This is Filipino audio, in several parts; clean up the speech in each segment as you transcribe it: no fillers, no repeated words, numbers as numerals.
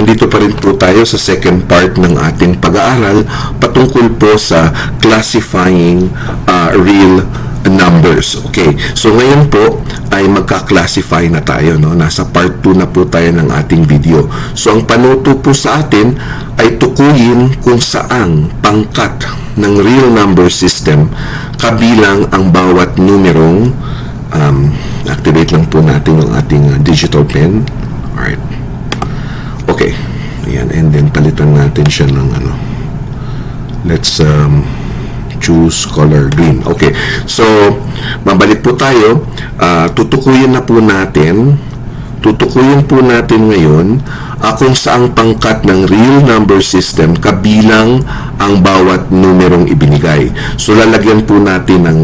nandito pa rin po tayo sa second part ng ating pag-aaral patungkol po sa classifying real numbers. Okay, so ngayon po ay magka-classify na tayo, no? Nasa part 2 na po tayo ng ating video. So ang panuto po sa atin ay tukuyin kung saang pangkat ng real number system kabilang ang bawat numerong activate lang po natin yung ating digital pen. Alright. Okay. Ayan. And then palitan natin siya ng let's choose color green. Okay. So, mabalik po tayo. Tutukuyin po natin ngayon kung saang pangkat ng real number system kabilang ang bawat numerong ibinigay. So, lalagyan po natin ng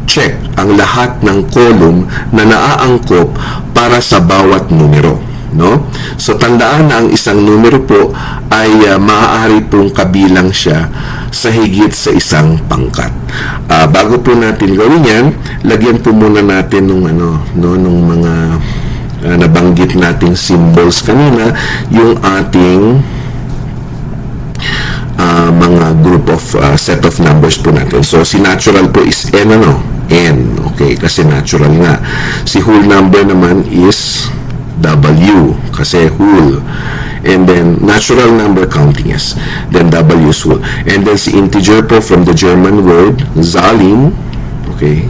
check ang lahat ng column na naaangkop para sa bawat numero. No? So, tandaan na ang isang numero po ay maaari pong kabilang siya sa higit sa isang pangkat. Bago po natin gawin yan, lagyan po muna natin nung mga nabanggit nating symbols kanina, yung ating mga group of set of numbers po natin. So, si natural po is n, n. Okay, kasi natural nga. Si whole number naman is W, kasi whole. And then, natural number counting, yes. Then, W is whole. And then, si integer po from the German word, Zahlen. Okay.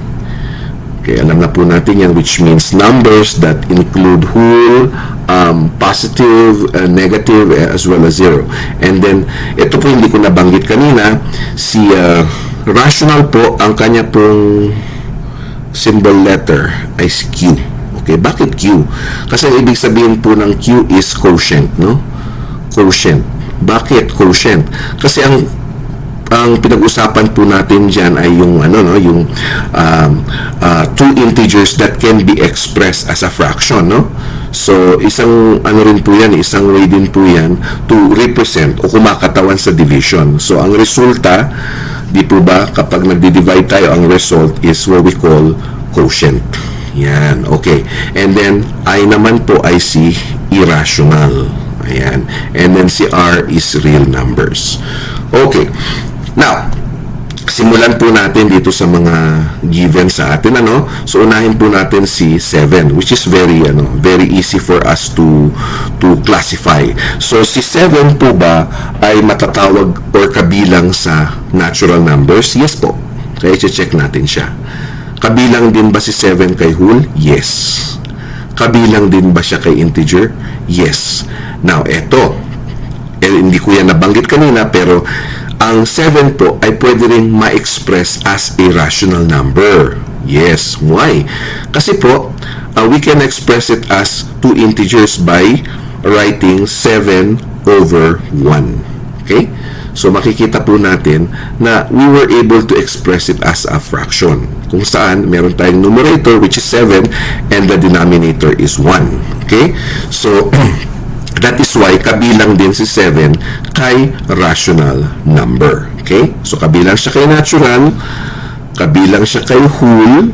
Okay, alam na po natin yan, which means numbers that include whole, positive, negative, as well as zero. And then, ito po hindi ko nabanggit kanina, si rational po, ang kanya pong symbol letter ay si Q. Okay, bakit Q? Kasi ang ibig sabihin po ng Q is quotient, no? Quotient. Bakit quotient? Kasi ang pinag-usapan po natin diyan ay yung yung two integers that can be expressed as a fraction, no? So, isang rin po yan, isang way din po yan to represent o kumakatawan sa division. So, ang resulta, di po ba, kapag nagdi-divide tayo, ang result is what we call quotient. Yan, okay. And then, I naman po ay si irrational. Ayan. And then, si R is real numbers. Okay. Now, simulan po natin dito sa mga given sa atin, So, unahin po natin si 7, which is very easy for us to classify. So, si 7 po ba ay matatawag or kabilang sa natural numbers? Yes po. Kaya check natin siya. Kabilang din ba si 7 kay whole? Yes. Kabilang din ba siya kay integer? Yes. Now, eto. Hindi ko yan nabanggit kanina, pero ang 7 po ay pwede rin ma-express as a rational number. Yes. Why? Kasi po, we can express it as two integers by writing 7 over 1. Okay? So, makikita po natin na we were able to express it as a fraction. Kung saan, meron tayong numerator which is 7 and the denominator is 1. Okay? So, that is why kabilang din si 7 kay rational number. Okay? So, kabilang siya kay natural, kabilang siya kay whole,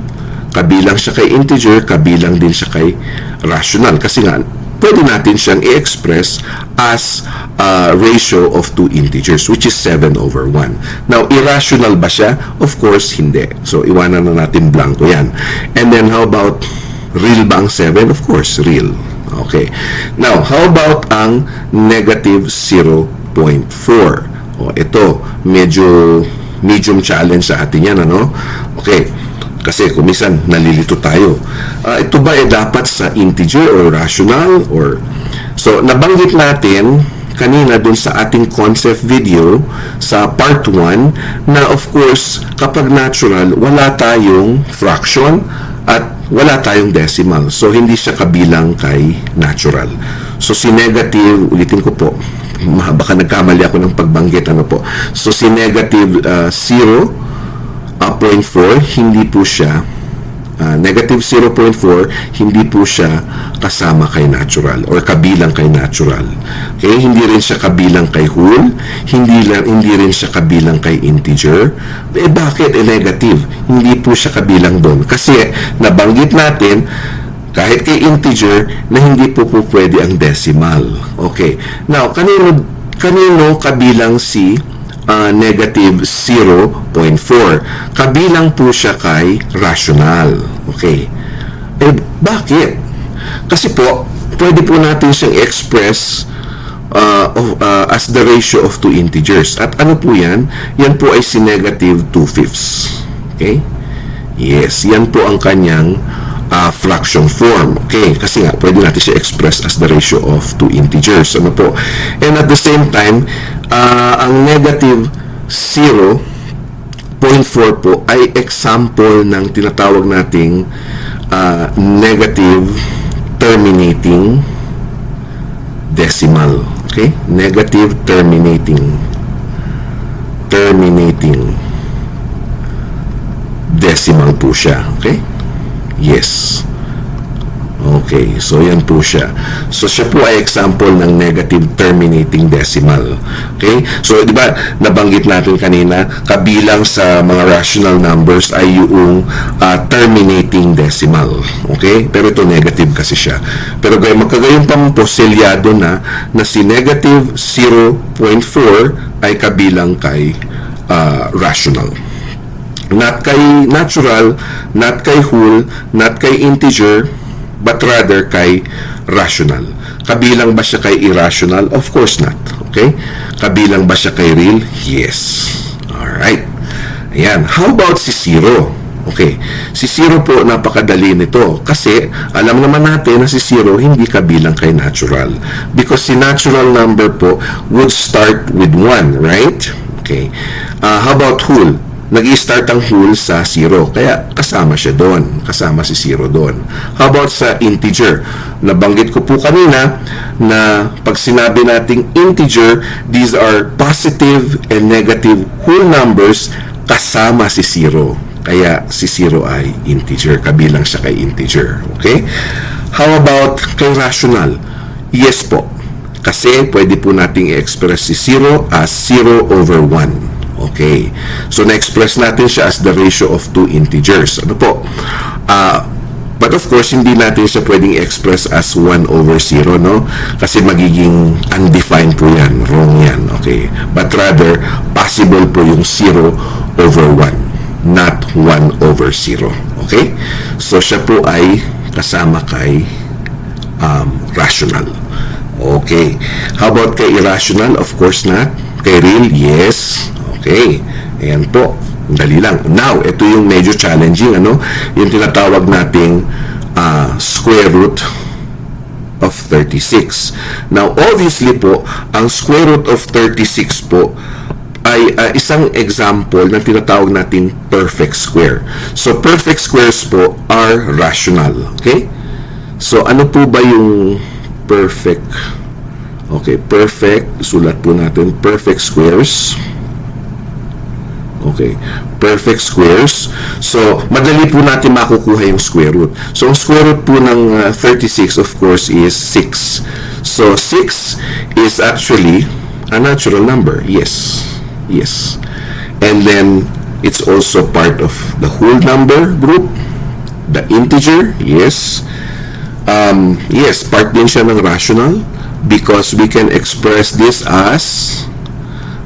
kabilang siya kay integer, kabilang din siya kay rational. Kasi nga, pwede natin siyang i-express as a ratio of two integers, which is 7 over 1. Now, irrational ba siya? Of course, hindi. So, iwanan na natin blanco yan. And then, how about real ba ang 7? Of course, real. Okay. Now, how about ang negative 0.4? O, ito, medyo medium challenge sa atin yan, Okay. Kasi kumisan nalilito tayo. Ito ba dapat sa integer or rational? So, nabanggit natin kanina dun sa ating concept video sa part 1 na of course, kapag natural, wala tayong fraction at wala tayong decimal. So, hindi siya kabilang kay natural. So, si negative, ulitin ko po, baka nagkamali ako ng pagbanggit, So, si negative 0.4, hindi po siya negative 0.4, hindi po siya kasama kay natural or kabilang kay natural. Okay? Hindi rin siya kabilang kay whole, hindi rin siya kabilang kay integer. Bakit negative? Hindi po siya kabilang doon. Kasi nabanggit natin Kahit kay integer na hindi po pwede ang decimal. Okay. Now, kanino kabilang si negative 0.4? Kabilang po siya kay rational. Okay. Eh, bakit? Kasi po, pwede po natin siyang express as the ratio of two integers. At ano po yan? Yan po ay si negative 2/5. Okay? Yes, yan po ang kanyang fraction form. Okay, kasi nga, pwede natin siya express as the ratio of two integers. Ano po? And at the same time, ang negative 0.4 po ay example ng tinatawag nating negative terminating decimal. Okay? Negative terminating decimal po siya. Okay? Yes. Okay, so yan po siya. So siya po ay example ng negative terminating decimal. Okay? So di ba nabanggit natin kanina, kabilang sa mga rational numbers ay yung terminating decimal. Okay? Pero ito negative kasi siya. Pero magkagayon pa po selyado na si negative 0.4 ay kabilang kay rational. Not kay natural, not kay whole, not kay integer, but rather kay rational. Kabilang ba siya kay irrational? Of course not. Okay? Kabilang ba siya kay real? Yes. Alright. Ayan. How about si zero? Okay. Si zero po, napakadali nito. Kasi, alam naman natin na si zero hindi kabilang kay natural. Because si natural number po would start with 1, right? Okay. How about whole? Nag-i-start ang whole sa 0. Kaya kasama siya doon. Kasama si 0 doon. How about sa integer? Nabanggit ko po kanina na pag sinabi nating integer, these are positive and negative whole numbers kasama si 0. Kaya si 0 ay integer. Kabilang siya kay integer. Okay? How about kay rational? Yes po. Kasi pwede po nating i-express si 0 as 0/1. Okay. So, na-express natin siya as the ratio of two integers. Ano po? But of course, hindi natin siya pwedeng express as 1/0, no? Kasi magiging undefined po yan. Wrong yan. Okay. But rather, possible po yung 0/1. Not 1/0. Okay? So, siya po ay kasama kay rational. Okay. How about kay irrational? Of course not. Kay real? Yes. Okay. Ayan po. Dali lang. Now, ito yung medyo challenging, ano? Yung tinatawag nating square root of 36. Now, obviously po, ang square root of 36 po ay isang example ng tinatawag nating perfect square. So, perfect squares po are rational. Okay? So, ano po ba yung perfect? Okay, perfect. Sulat po natin. Perfect squares. Okay, perfect squares. So, madali po natin makukuha yung square root. So, ang square root po ng 36, of course, is 6. So, 6 is actually a natural number. Yes. Yes. And then, it's also part of the whole number group. The integer. Yes. Yes, part din siya ng rational because we can express this as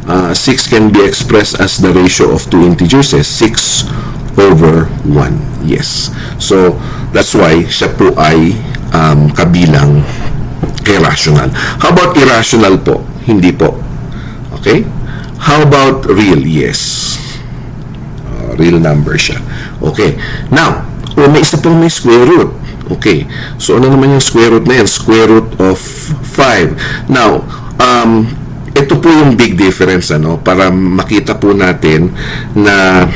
6 can be expressed as the ratio of two integers as 6/1. Yes. So, that's why siya po ay kabilang kay rational. How about irrational po? Hindi po. Okay? How about real? Yes. Real number siya. Okay. Now, may isa pang may square root. Okay. So, ano naman yung square root na yan? Square root of 5. Now, ito po yung big difference, ano, para makita po natin na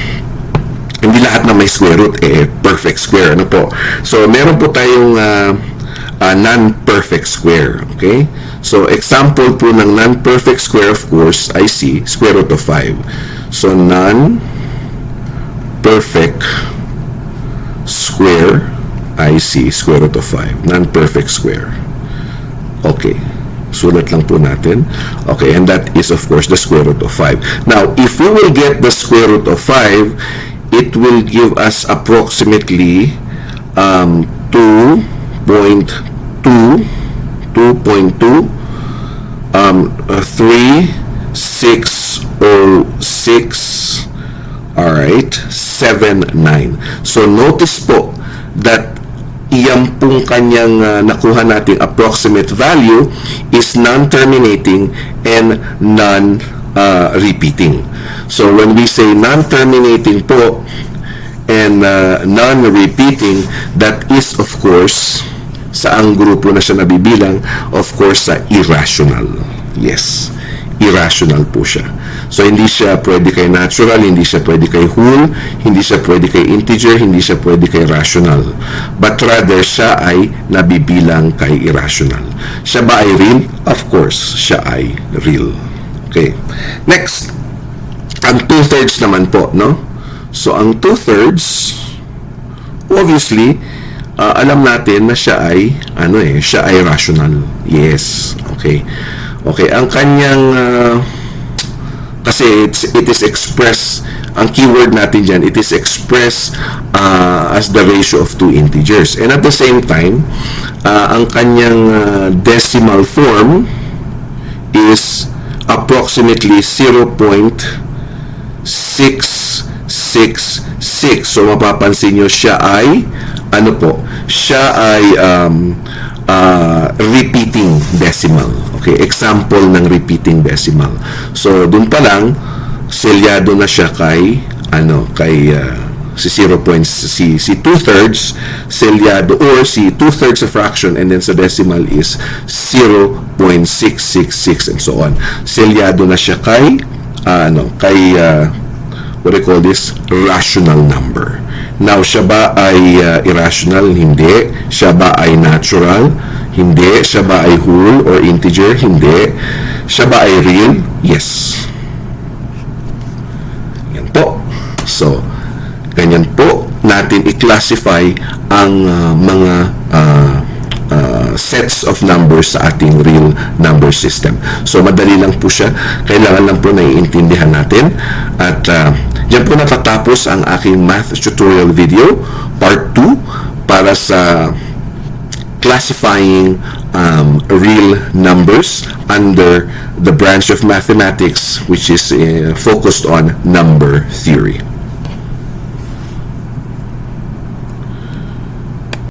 hindi lahat na may square root perfect square, ano po. So, meron po tayong non-perfect square, okay? So, example po ng non-perfect square, of course, I see square root of 5. So, non-perfect square, I see square root of 5. Non-perfect square. Okay. Sulat lang po natin. Okay, and that is of course the square root of 5. Now, if we will get the square root of 5, it will give us approximately 2 2.2, 3606, alright, 79. So notice po that iyan pong kanyang nakuha nating approximate value is non-terminating and non-repeating. So when we say non-terminating po and non-repeating, that is of course saang grupo na siya nabibilang? Of course sa irrational. Yes, irrational po siya. So hindi siya pwede kay natural, hindi siya pwede kay whole, hindi siya pwede kay integer, hindi siya pwede kay rational, but rather siya ay nabibilang kay irrational. Siya ba ay real? Of course, siya ay real. Okay, next, ang 2/3 naman po, no? So ang 2/3, obviously alam natin na siya ay siya ay rational. Yes, okay. Okay, ang kanyang kasi it is expressed, ang keyword natin dyan, it is expressed as the ratio of two integers. And at the same time, ang kanyang decimal form is approximately 0.666. So mapapansin nyo, siya ay siya ay repeating decimal. Okay, example ng repeating decimal. So dun pa lang selyado na siya kay si 2/3 selyado, or si 2/3 a fraction and then sa decimal is 0.666 and so on. Selyado na siya kay what do you call this? Rational number. Now, siya ba ay irrational? Hindi. Siya ba ay natural? Hindi. Siya ba ay whole or integer? Hindi. Siya ba ay real? Yes. Yan po. So, ganyan po natin i-classify ang mga sets of numbers sa ating real number system. So, madali lang po siya. Kailangan lang po naiintindihan natin. At yan po natatapos ang aking math tutorial video, part 2, para sa classifying real numbers under the branch of mathematics which is focused on number theory.